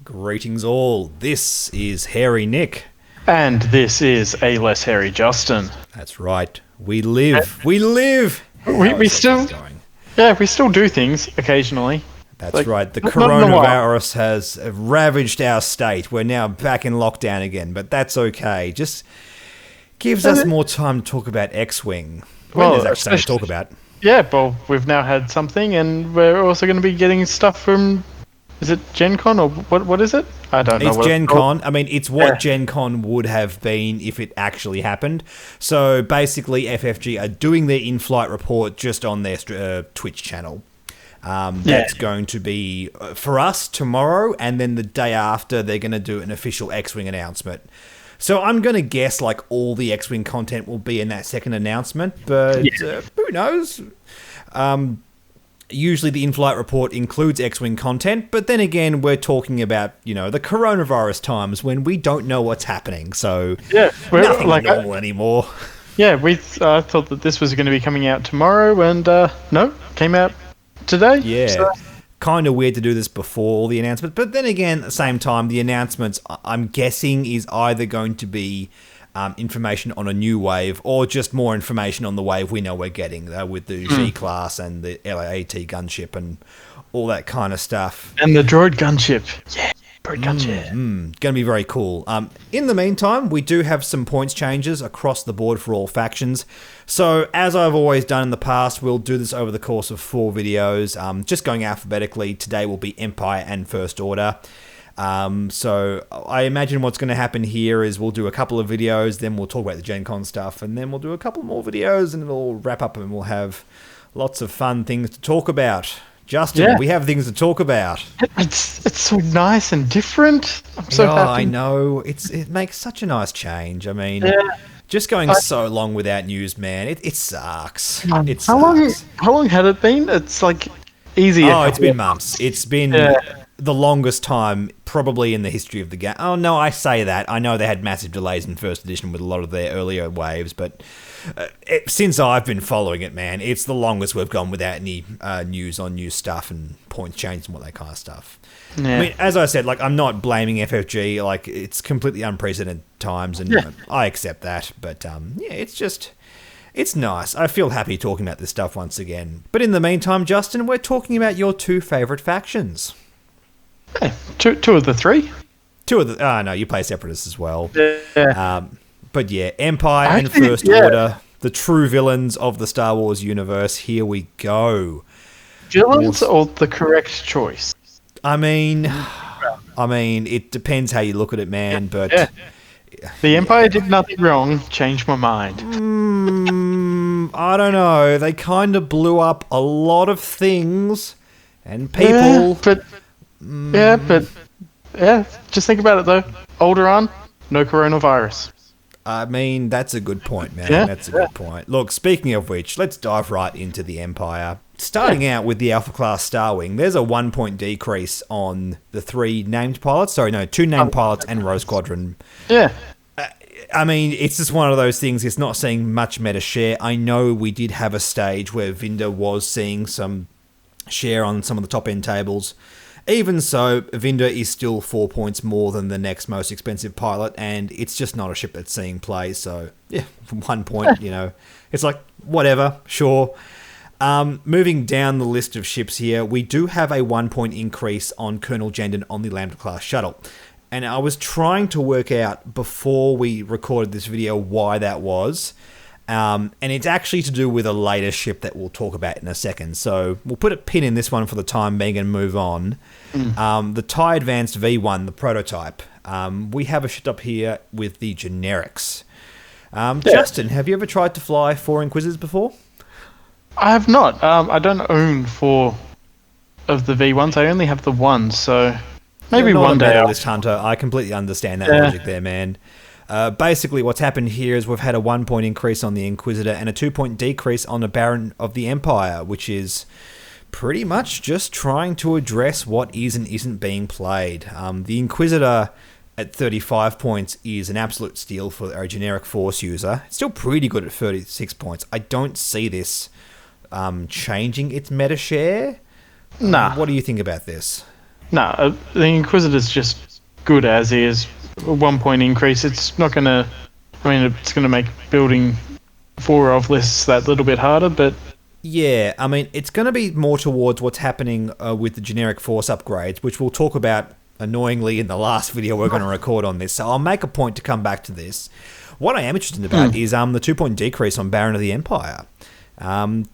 Greetings all. This is Hairy Nick. And this is a less hairy Justin. That's right. We live. We live. We still going? Yeah, we still do things occasionally. That's right. The coronavirus has ravaged our state. We're now back in lockdown again, but that's okay. Just gives us more time to talk about X-Wing. Well, there's actually something to talk about. Yeah, well, we've now had something, and we're also going to be getting stuff from... Is it Gen Con, or what is it? I don't know. It's Gen Con. I mean, it's what Gen Con would have been if it actually happened. So basically, FFG are doing their in-flight report just on their Twitch channel. That's going to be, for us, tomorrow, and then the day after, they're going to do an official X-Wing announcement. So I'm going to guess like all the X-Wing content will be in that second announcement, but who knows? Usually the in-flight report includes X-Wing content, but then again, we're talking about, the coronavirus times when we don't know what's happening, so nothing normal anymore. Yeah, we thought that this was going to be coming out tomorrow, and no, came out today. Yeah, so. Kind of weird to do this before all the announcements, but then again, at the same time, the announcements, I'm guessing, is either going to be information on a new wave or just more information on the wave we know we're getting with the G-Class and the LAAT gunship and all that kind of stuff. And the droid gunship. Yeah, droid gunship. Going to be very cool. In the meantime, we do have some points changes across the board for all factions. So, as I've always done in the past, we'll do this over the course of 4 videos. Just going alphabetically, today will be Empire and First Order. So I imagine what's going to happen here is we'll do a couple of videos, then we'll talk about the Gen Con stuff, and then we'll do a couple more videos, and it'll wrap up, and we'll have lots of fun things to talk about. Justin, we have things to talk about. It's so nice and different. I'm so happy. I know. It makes such a nice change. I mean, just going so long without news, man, it sucks. It sucks. How long had it been? It's like easy. Oh, it's been months. It's been... the longest time probably in the history of the game. Oh, no, I say that. I know they had massive delays in first edition with a lot of their earlier waves, but since I've been following it, man, it's the longest we've gone without any news on new stuff and points changed and all that kind of stuff. Yeah. I mean, as I said, I'm not blaming FFG. It's completely unprecedented times, and I accept that. But, it's nice. I feel happy talking about this stuff once again. But in the meantime, Justin, we're talking about your 2 favourite factions. Yeah, two of the 3. 2 of the... no, you play Separatists as well. Yeah. But yeah, Empire and First Order, the true villains of the Star Wars universe. Here we go. Villains or the correct choice? I mean, it depends how you look at it, man, but... The Empire did nothing wrong. Changed my mind. I don't know. They kind of blew up a lot of things and people... just think about it though. Alderaan, no coronavirus. I mean, that's a good point, man. That's a good point. Look, speaking of which, let's dive right into the Empire. Starting out with the Alpha Class Starwing, there's a 1-point decrease on the 3 named pilots. Sorry, no, 2 named pilots and Row Squadron. Yeah. I mean, it's just one of those things. It's not seeing much meta share. I know we did have a stage where Vinda was seeing some share on some of the top-end tables. Even so, Vinda is still 4 points more than the next most expensive pilot, and it's just not a ship that's seeing play. So, 1 point, it's like, whatever, sure. Moving down the list of ships here, we do have a 1-point increase on Colonel Jendon on the Lambda-class shuttle. And I was trying to work out before we recorded this video why that was. And it's actually to do with a later ship that we'll talk about in a second. So we'll put a pin in this one for the time being and move on. The TIE Advanced V1, the prototype. We have a ship up here with the generics. Justin, have you ever tried to fly 4 Inquisitors before? I have not. I don't own 4 of the V1s. I only have the 1, so maybe one day. Medalist hunter. I completely understand that logic there, man. Basically, what's happened here is we've had a 1-point increase on the Inquisitor and a 2-point decrease on the Baron of the Empire, which is pretty much just trying to address what is and isn't being played. The Inquisitor at 35 points is an absolute steal for a generic Force user. It's still pretty good at 36 points. I don't see this changing its meta share. Nah. What do you think about this? the Inquisitor's just good as is. A 1 point increase. It's not gonna. I mean, it's gonna make building 4 of lists that little bit harder, but Yeah, I mean, it's going to be more towards what's happening with the generic force upgrades, which we'll talk about annoyingly in the last video we're going to record on this. So I'll make a point to come back to this. What I am interested about is the 2-point decrease on Baron of the Empire. 30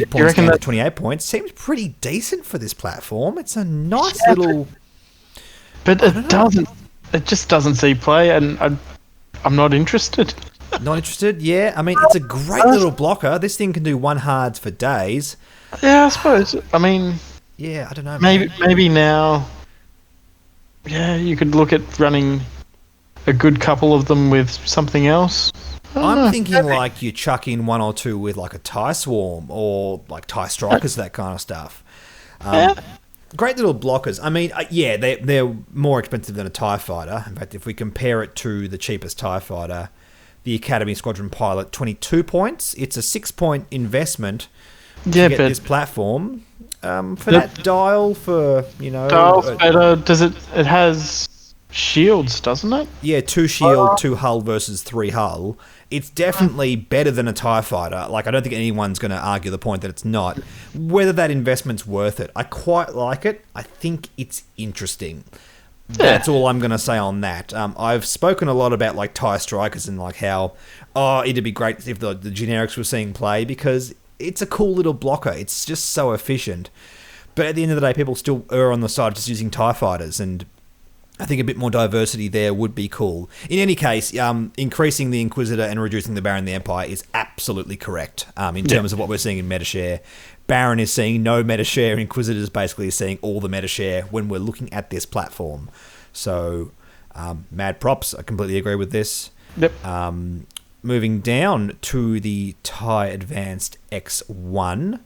points down to 28 points. Seems pretty decent for this platform. It's a nice little... But it doesn't... It just doesn't see play, and I'm not interested. Not interested? Yeah, I mean, it's a great little blocker. This thing can do 1 hards for days. Yeah, I suppose. I mean... Yeah, I don't know. Maybe now... Yeah, you could look at running a good couple of them with something else. I'm thinking like you chuck in 1 or 2 with like a TIE Swarm or like TIE Strikers, that kind of stuff. Great little blockers. I mean, yeah, they're more expensive than a TIE Fighter. In fact, if we compare it to the cheapest TIE Fighter, the Academy Squadron Pilot, 22 points. It's a 6-point investment to get this platform. For that dial, for, you know... Dial's better. Does it... It has shields, doesn't it? Yeah, 2 shield, 2 hull versus 3 hull. It's definitely better than a TIE Fighter. Like, I don't think anyone's going to argue the point that it's not. Whether that investment's worth it, I quite like it. I think it's interesting. That's all I'm going to say on that. I've spoken a lot about like TIE Strikers and like how, it'd be great if the generics were seeing play, because it's a cool little blocker. It's just so efficient. But at the end of the day, people still err on the side of just using TIE Fighters, and I think a bit more diversity there would be cool. In any case, increasing the Inquisitor and reducing the Baron of the Empire is absolutely correct in terms of what we're seeing in metashare. Baron is seeing no metashare. Inquisitor is basically seeing all the metashare when we're looking at this platform. So, mad props. I completely agree with this. Yep. Moving down to the TIE Advanced X1.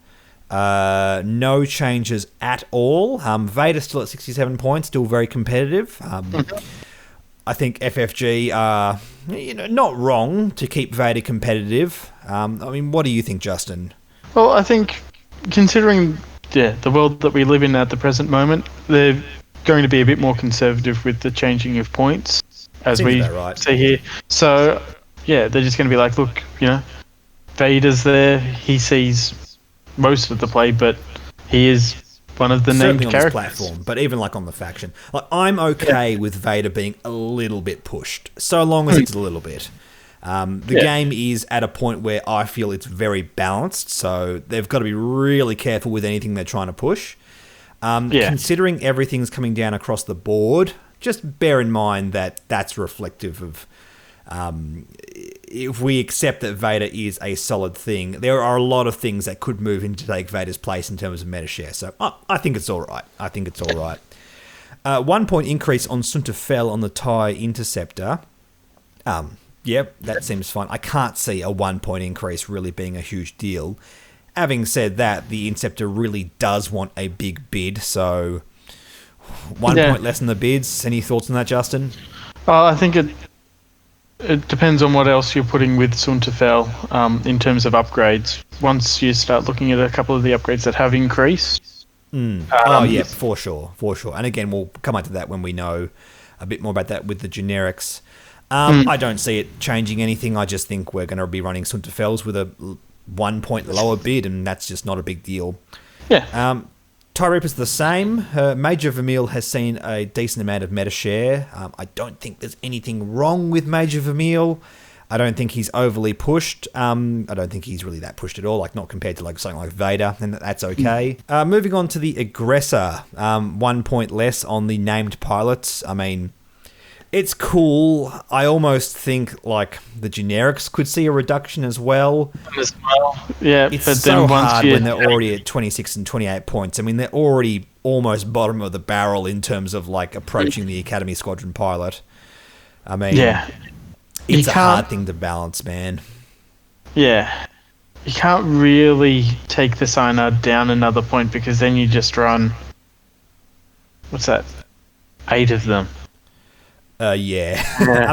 No changes at all. Vader still at 67 points, still very competitive. I think FFG are, not wrong to keep Vader competitive. I mean, what do you think, Justin? Well, I think, considering the world that we live in at the present moment, they're going to be a bit more conservative with the changing of points, as we see here. So, yeah, they're just going to be like, look, Vader's there. He sees most of the play, but he is one of the named characters. On this platform, but even like on the faction, like I'm okay with Vader being a little bit pushed, so long as it's a little bit. The game is at a point where I feel it's very balanced, so they've got to be really careful with anything they're trying to push. Considering everything's coming down across the board, just bear in mind that that's reflective of if we accept that Vader is a solid thing, there are a lot of things that could move in to take Vader's place in terms of metashare. So I think it's all right. 1 point increase on Sunta Fel on the TIE Interceptor. Yep, that seems fine. I can't see a 1 point increase really being a huge deal. Having said that, the Interceptor really does want a big bid, so 1 point less than the bids. Any thoughts on that, Justin? I think it depends on what else you're putting with Sunta Fel in terms of upgrades. Once you start looking at a couple of the upgrades that have increased. For sure. And again, we'll come on to that when we know a bit more about that with the generics. I don't see it changing anything. I just think we're going to be running Sunta Fels with a 1 point lower bid, and that's just not a big deal. Yeah. TIE Reaper's the same. Major Vermeil has seen a decent amount of meta share. I don't think there's anything wrong with Major Vermeil. I don't think he's overly pushed. I don't think he's really that pushed at all, like not compared to like something like Vader, and that's okay. Moving on to the Aggressor. 1 point less on the named pilots. I mean, it's cool. I almost think like the generics could see a reduction as well. Yeah, it's but so hard when they're already at 26 and 28 points. I mean, they're already almost bottom of the barrel in terms of like approaching the Academy Squadron pilot. I mean, it's a hard thing to balance, man. Yeah. You can't really take the Cyanide down another point, because then you just run... What's that? 8 of them. I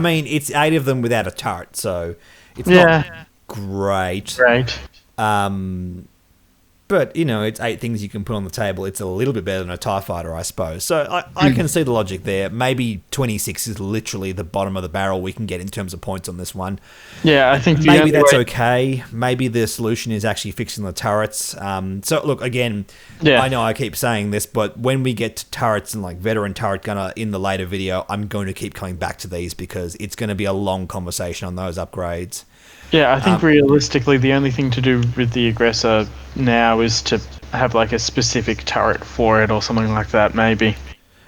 mean, it's 8 of them without a turret, so it's not great. Right. But, it's 8 things you can put on the table. It's a little bit better than a TIE Fighter, I suppose. So I can see the logic there. Maybe 26 is literally the bottom of the barrel we can get in terms of points on this one. Yeah, I think maybe that's okay. Maybe the solution is actually fixing the turrets. So, look, again, I know I keep saying this, but when we get to turrets and, veteran turret gunner in the later video, I'm going to keep coming back to these because it's going to be a long conversation on those upgrades. Yeah, I think realistically the only thing to do with the Aggressor now is to have a specific turret for it or something like that, maybe.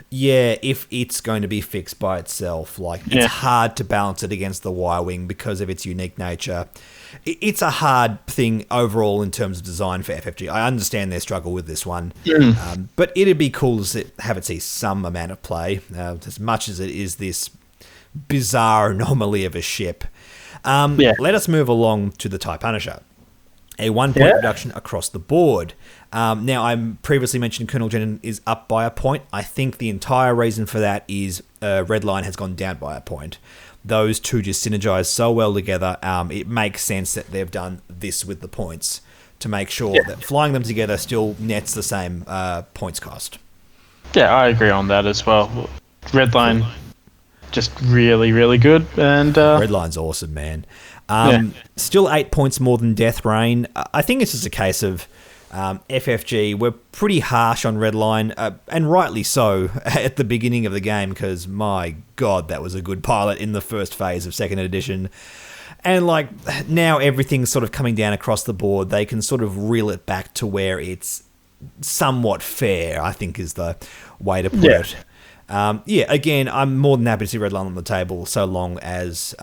Yeah, if it's going to be fixed by itself. It's hard to balance it against the Y-Wing because of its unique nature. It's a hard thing overall in terms of design for FFG. I understand their struggle with this one. But it'd be cool to have it see some amount of play, as much as it is this bizarre anomaly of a ship. Let us move along to the TIE Punisher. A 1-point reduction across the board. Now, I previously mentioned Colonel Jenin is up by a point. I think the entire reason for that is Redline has gone down by a point. Those two just synergize so well together. It makes sense that they've done this with the points to make sure that flying them together still nets the same points cost. Yeah, I agree on that as well. Redline, just really, really good. And Redline's awesome, man. Still 8 points more than Death Rain. I think it's just a case of FFG. We're pretty harsh on Redline, and rightly so, at the beginning of the game, because my God, that was a good pilot in the first phase of 2nd edition. And now everything's sort of coming down across the board. They can sort of reel it back to where it's somewhat fair, I think is the way to put it. Again, I'm more than happy to see Redline on the table so long as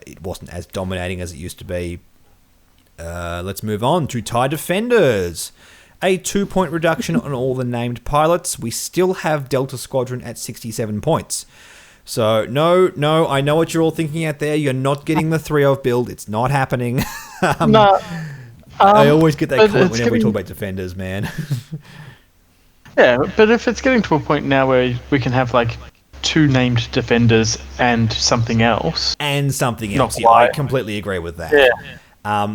it wasn't as dominating as it used to be. Let's move on to TIE Defenders. A 2-point reduction on all the named pilots. We still have Delta Squadron at 67 points. So, no, I know what you're all thinking out there. You're not getting the 3-of build. It's not happening. No. I always get that comment whenever we talk about Defenders, man. Yeah, but if it's getting to a point now where we can have 2 named Defenders and something else. I completely agree with that. Yeah.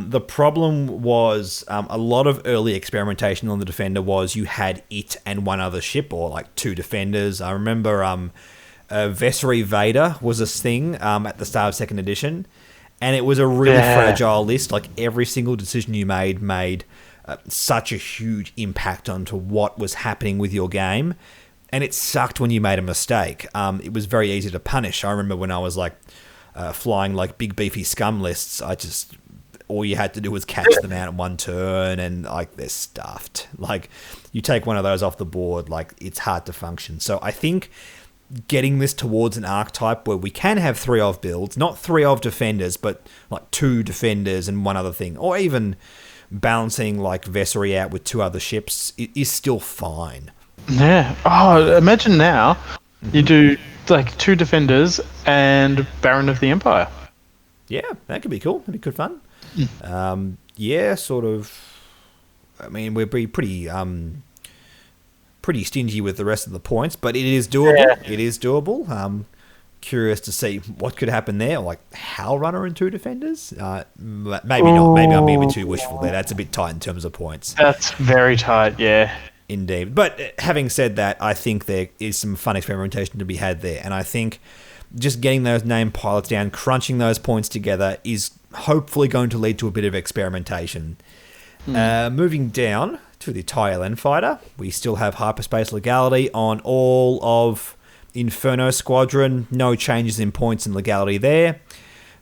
The problem was a lot of early experimentation on the Defender was you had it and one other ship or 2 Defenders. I remember Vessery Vader was a thing at the start of 2nd edition, and it was a really fragile list. Every single decision you made such a huge impact onto what was happening with your game, and it sucked when you made a mistake. It was very easy to punish. I remember when I was flying big beefy scum lists, all you had to do was catch them out in one turn, and they're stuffed. You take one of those off the board, it's hard to function. So I think getting this towards an archetype where we can have 3-of builds, not 3-of Defenders, but 2 Defenders and one other thing, or even balancing Vessery out with 2 other ships is still fine. Yeah. Oh, imagine now you do 2 Defenders and Baron of the Empire. Yeah, that could be cool. That'd be good fun. Sort of. I mean, we'd be pretty stingy with the rest of the points, but it is doable. Yeah. It is doable. Curious to see what could happen there. Howl Runner and 2 Defenders? Maybe not. Maybe I'm being a bit too wishful there. That's a bit tight in terms of points. That's very tight, yeah. Indeed. But having said that, I think there is some fun experimentation to be had there. And I think just getting those named pilots down, crunching those points together is hopefully going to lead to a bit of experimentation. Moving down to the Thailand Fighter, we still have hyperspace legality on all of Inferno Squadron. No changes in points and legality there.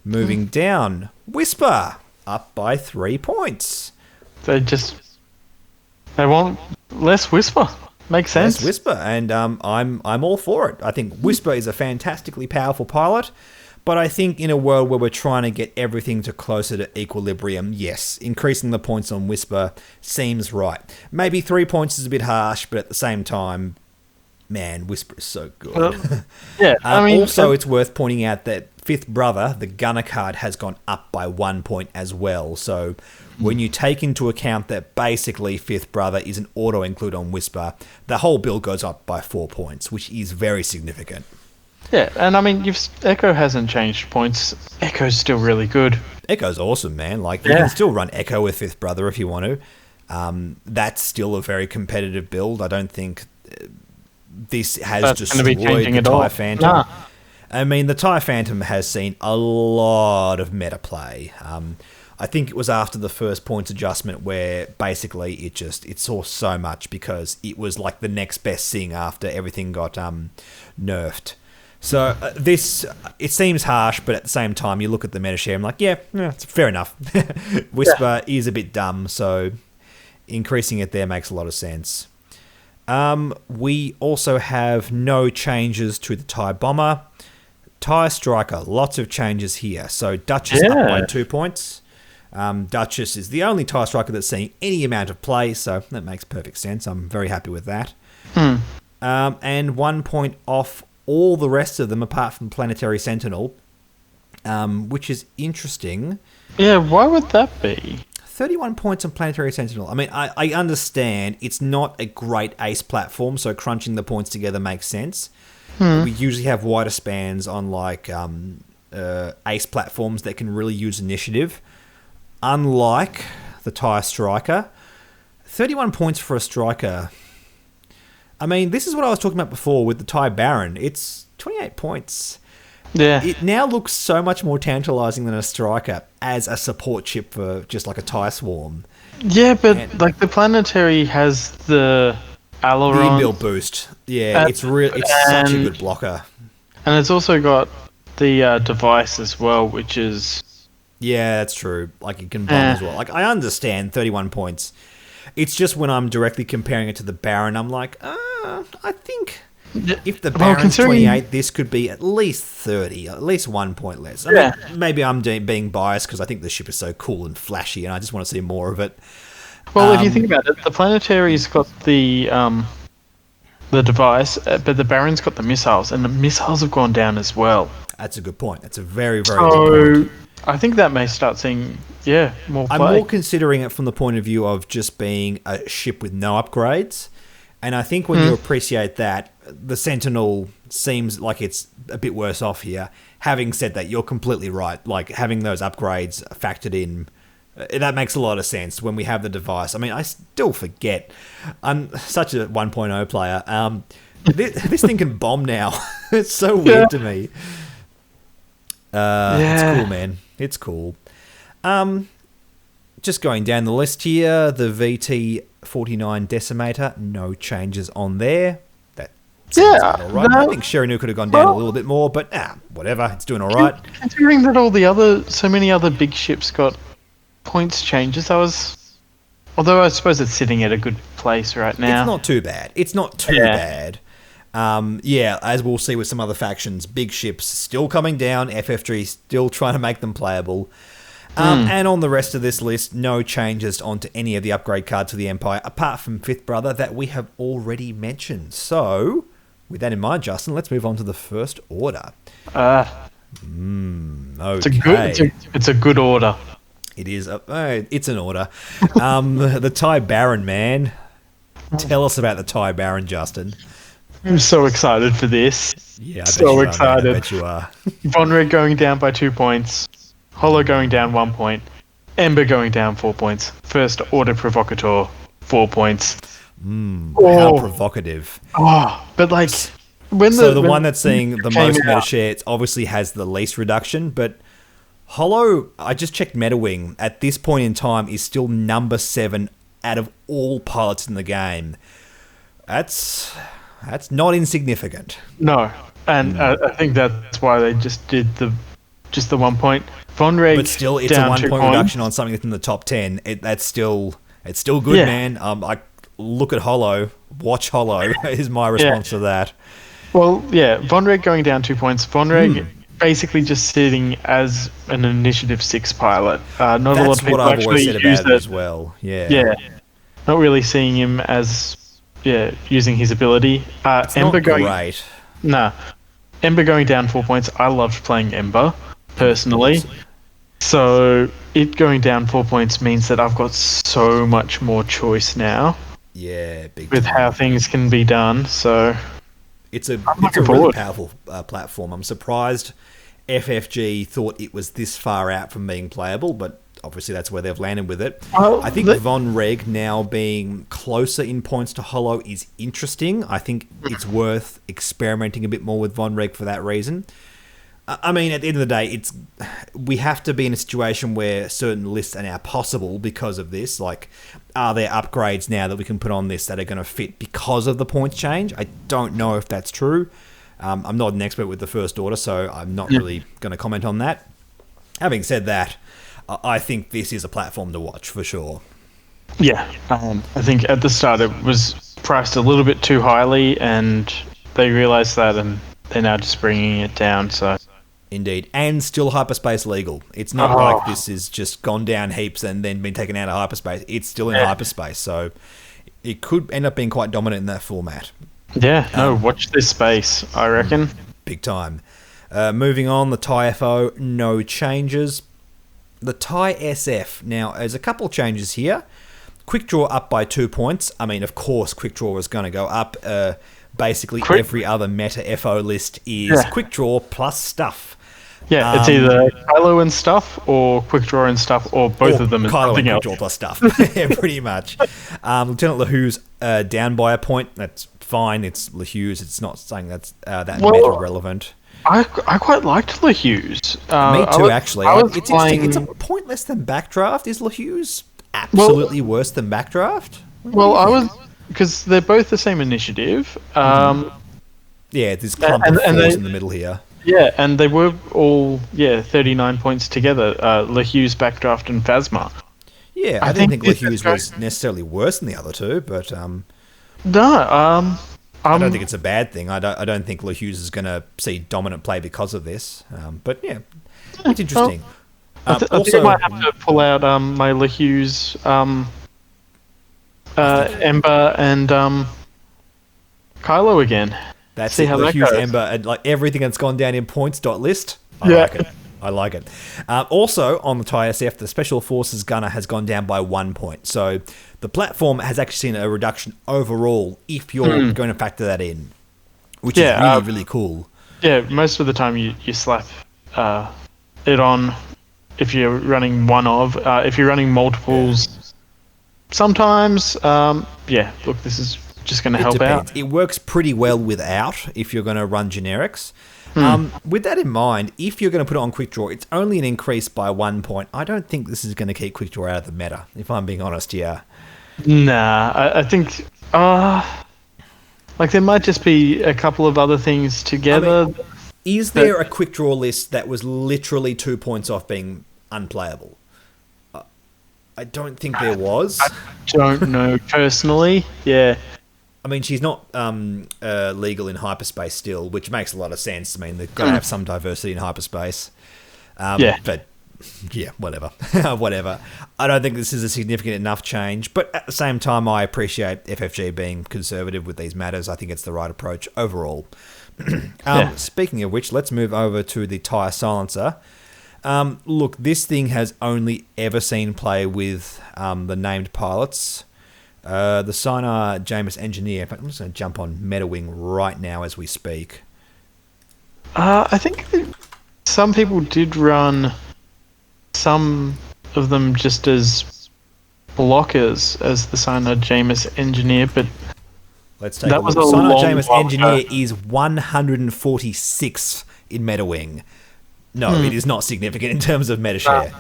Moving down, Whisper up by 3 points. They want less Whisper. Makes sense. Less Whisper, and I'm all for it. I think Whisper is a fantastically powerful pilot. But I think in a world where we're trying to get everything to closer to equilibrium, yes, increasing the points on Whisper seems right. Maybe 3 points is a bit harsh, but at the same time, man, Whisper is so good. Also, it's worth pointing out that Fifth Brother, the gunner card, has gone up by 1 point as well. So when you take into account that basically Fifth Brother is an auto-include on Whisper, the whole build goes up by 4 points, which is very significant. Yeah, and I mean, Echo hasn't changed points. Echo's still really good. Echo's awesome, man. You can still run Echo with Fifth Brother if you want to. That's still a very competitive build. I don't think this has That's destroyed going to be changing the at all. TIE Phantom. I mean, the TIE Phantom has seen a lot of meta play. I think it was after the first points adjustment where basically it saw so much because it was like the next best thing after everything got nerfed. So it seems harsh, but at the same time, you look at the meta share and like, yeah, it's fair enough. Whisper is a bit dumb, so increasing it there makes a lot of sense. We also have no changes to the TIE Bomber. TIE Striker, lots of changes here. So Duchess up by 2 points. Duchess is the only TIE Striker that's seeing any amount of play, so that makes perfect sense. I'm very happy with that. And 1 point off all the rest of them apart from Planetary Sentinel, which is interesting. Yeah, why would that be? 31 points on Planetary Sentinel. I mean, I understand it's not a great ace platform, so crunching the points together makes sense. We usually have wider spans on like ace platforms that can really use initiative. Unlike the TIE Striker, 31 points for a Striker. I mean, this is what I was talking about before with the TIE Baron. It's 28 points. Yeah. It now looks so much more tantalizing than a Striker as a support chip for just like a TIE Swarm. Yeah, but like the Planetary has the Aileron. The inbuilt boost. Yeah, it's such a good blocker. And it's also got the device as well, which is... Yeah, that's true. Like, it can bomb as well. Like, I understand 31 points. It's just when I'm directly comparing it to the Baron, I'm like, I think if the Baron's 28, this could be at least 30, at least 1 point less. I mean, maybe I'm being biased because I think the ship is so cool and flashy and I just want to see more of it. Well, if you think about it, the Planetary's got the device, but the Baron's got the missiles, and the missiles have gone down as well. That's a good point. That's a very, very good point. I think that may start seeing, more play. I'm more considering it from the point of view of just being a ship with no upgrades. And I think when you appreciate that, the Sentinel seems like it's a bit worse off here. Having said that, you're completely right. Like, having those upgrades factored in, that makes a lot of sense when we have the device. I mean, I still forget. I'm such a 1.0 player. This thing can bomb now. It's so weird to me. It's cool, man. It's cool. Just going down the list here, the VT-49 Decimator, no changes on there. That seems all right. I think Sherinu could have gone down a little bit more, but whatever. It's doing all right. Considering that so many other big ships got points changes, although I suppose it's sitting at a good place right now. It's not too bad. It's not too bad. As we'll see with some other factions, big ships still coming down, FFG still trying to make them playable. And on the rest of this list, no changes onto any of the upgrade cards to the Empire, apart from Fifth Brother that we have already mentioned. So, with that in mind, Justin, let's move on to the First Order. Okay. It's a good order. It is. It's an order. The TIE Baron, man. Tell us about the TIE Baron, Justin. I'm so excited for this. Yeah, excited. I bet you are. Von Red going down by 2 points. Holo going down 1 point. Ember going down 4 points. First Order Provocateur, 4 points. How provocative. But like... the one that's seeing the most meta share, it obviously has the least reduction, but Holo, I just checked MetaWing, at this point in time is still number 7 out of all pilots in the game. That's not insignificant. No, and I think that's why they just did the 1 point. Von Reg, but still, it's a 1 point reduction on something that's in the top 10. It's still good, man. I look at Holo, watch Holo is my response to that. Well, Von Reg going down 2 points. Von Reg basically just sitting as an Initiative 6 pilot. Not a lot of people actually use it as well. Yeah. Not really seeing him as using his ability. It's Ember not great. Nah. Ember going down 4 points. I loved playing Ember personally. So it going down 4 points means that I've got so much more choice now. Yeah, big with time. How things can be done. So it's a really powerful platform. I'm surprised FFG thought it was this far out from being playable, but obviously that's where they've landed with it. Well, I think Von Reg now being closer in points to Hollow is interesting. I think it's worth experimenting a bit more with Von Reg for that reason. I mean, at the end of the day, we have to be in a situation where certain lists are now possible because of this. Like, are there upgrades now that we can put on this that are going to fit because of the points change? I don't know if that's true. I'm not an expert with the First Order, so I'm not really going to comment on that. Having said that, I think this is a platform to watch for sure. Yeah, I think at the start it was priced a little bit too highly, and they realised that, and they're now just bringing it down. So. Indeed, and still hyperspace legal. It's not like this is just gone down heaps and then been taken out of hyperspace. It's still in hyperspace, so it could end up being quite dominant in that format. Yeah, watch this space, I reckon. Big time. Moving on, the Tyre FO, no changes. The Tyre SF, now there's a couple changes here. Quick draw up by 2 points. I mean, of course, quick draw is going to go up. Basically, every other meta FO list is quick draw plus stuff. Yeah, it's either Kylo and stuff, or quick draw and stuff, or both of them. Kylo and quick draw plus stuff. Yeah, pretty much. Lieutenant LaHue's down by a point. That's fine. It's LaHue's. It's not saying that's meta relevant. I quite liked LaHue's. Me too, actually. It's interesting. It's a point less than Backdraft. Is LaHue's absolutely worse than Backdraft? Because they're both the same initiative. Yeah, there's clump of fours in the middle here. Yeah, and they were all 39 points together. LaHue's, Backdraft, and Phasma. Yeah, I don't think LaHue's was necessarily worse than the other two, but no. I don't think it's a bad thing. I don't think LaHue's is going to see dominant play because of this. But yeah, it's interesting. I think I might have to pull out my LaHue's Ember and Kylo again. That's See it. how that LaHue's goes. Ember and like everything that's gone down in points list. I like it. Also, on the Tyre SF, the Special Forces Gunner has gone down by 1 point. So the platform has actually seen a reduction overall if you're going to factor that in, which is really, really cool. Yeah, most of the time you slap it on if you're running one of. If you're running multiples, sometimes, look, this is just going to help out. It works pretty well without if you're going to run generics. With that in mind, if you're going to put it on quick draw, it's only an increase by 1 point. I don't think this is going to keep quick draw out of the meta, if I'm being honest. Yeah. Nah, I think there might just be a couple of other things together. I mean, is there a quick draw list that was literally 2 points off being unplayable? I don't think there was. I don't know personally. Yeah. I mean, she's not legal in hyperspace still, which makes a lot of sense. I mean, they've got to have some diversity in hyperspace. But, yeah, whatever. Whatever. I don't think this is a significant enough change. But at the same time, I appreciate FFG being conservative with these matters. I think it's the right approach overall. Speaking of which, let's move over to the Tyre Silencer. Look, this thing has only ever seen play with the named pilots. The Sinar Jameis Engineer. In fact, I'm just going to jump on MetaWing right now as we speak. I think some people did run some of them just as blockers as the Sinar Jameis Engineer, but let's take a look. Sinar Jameis Engineer is 146th in MetaWing. No, it is not significant in terms of meta share.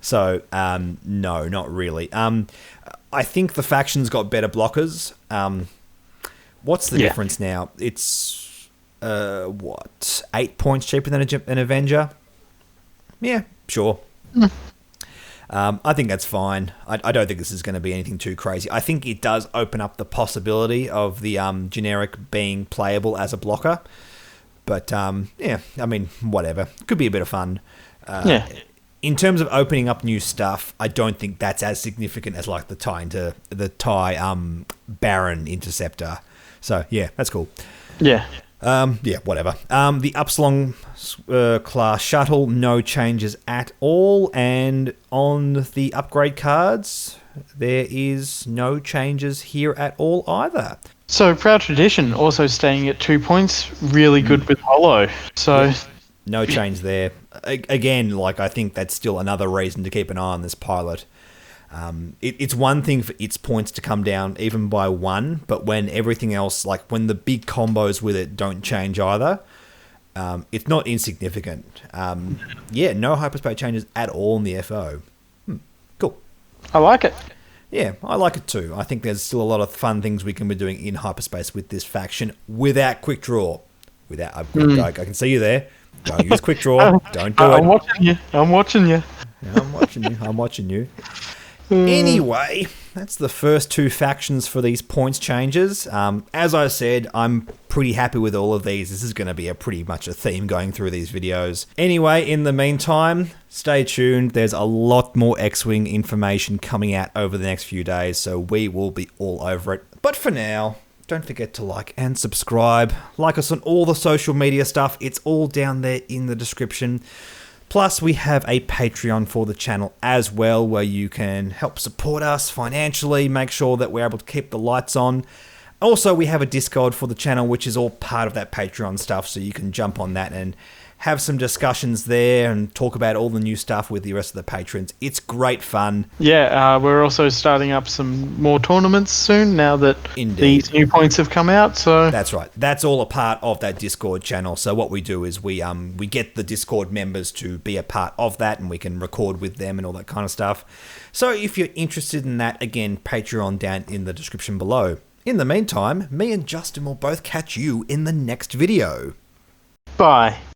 So, no, not really. I think the faction's got better blockers. What's the difference now? It's, 8 points cheaper than an Avenger? Yeah, sure. I think that's fine. I don't think this is going to be anything too crazy. I think it does open up the possibility of the generic being playable as a blocker. But, I mean, whatever. Could be a bit of fun. In terms of opening up new stuff, I don't think that's as significant as like the TIE Baron Interceptor. So yeah, that's cool. Yeah. Whatever. The Upsilon class shuttle, no changes at all, and on the upgrade cards, there is no changes here at all either. So Proud Tradition also staying at 2 points, really good with Hollow. So no change there. Again, like, I think that's still another reason to keep an eye on this pilot. It's one thing for its points to come down even by 1, but when everything else, like when the big combos with it don't change either, it's not insignificant. No hyperspace changes at all in the FO. Cool. I like it. Yeah, I like it too. I think there's still a lot of fun things we can be doing in hyperspace with this faction without quick draw. I can see you there. Don't use quick draw. Don't do it. I'm watching you. I'm watching you. Anyway, that's the first 2 factions for these points changes. As I said, I'm pretty happy with all of these. This is going to be pretty much a theme going through these videos. Anyway, in the meantime, stay tuned. There's a lot more X-Wing information coming out over the next few days, so we will be all over it. But for now, don't forget to like and subscribe. Like us on all the social media stuff. It's all down there in the description. Plus, we have a Patreon for the channel as well, where you can help support us financially, make sure that we're able to keep the lights on. Also, we have a Discord for the channel, which is all part of that Patreon stuff, so you can jump on that and have some discussions there and talk about all the new stuff with the rest of the patrons. It's great fun. Yeah, we're also starting up some more tournaments soon now that these new points have come out. So that's right. That's all a part of that Discord channel. So what we do is we get the Discord members to be a part of that, and we can record with them and all that kind of stuff. So if you're interested in that, again, Patreon down in the description below. In the meantime, me and Justin will both catch you in the next video. Bye.